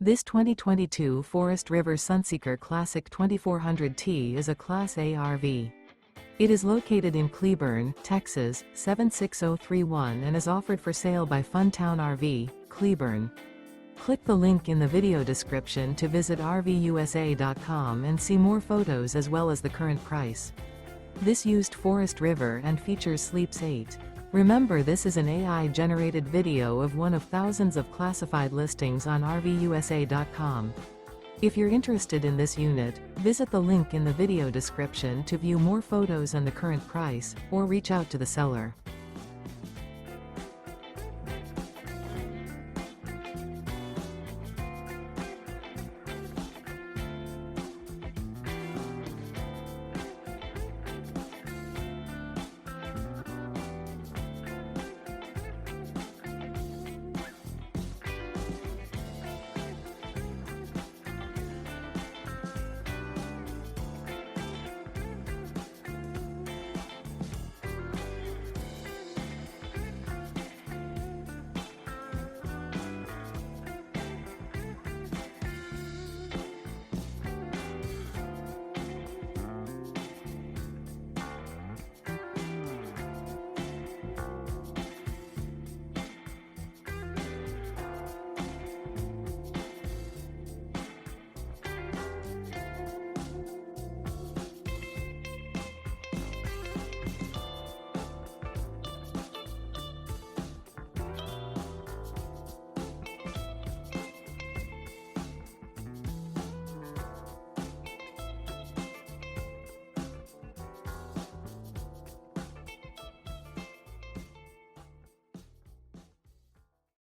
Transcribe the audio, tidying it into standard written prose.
This 2022 Forest River Sunseeker Classic 2400T is a Class A RV. It is located in Cleburne, Texas, 76031 and is offered for sale by Funtown RV, Cleburne. Click the link in the video description to visit RVUSA.com and see more photos as well as the current price. This used Forest River and features Sleeps 8. Remember, this is an AI-generated video of one of thousands of classified listings on RVUSA.com. If you're interested in this unit, visit the link in the video description to view more photos and the current price, or reach out to the seller.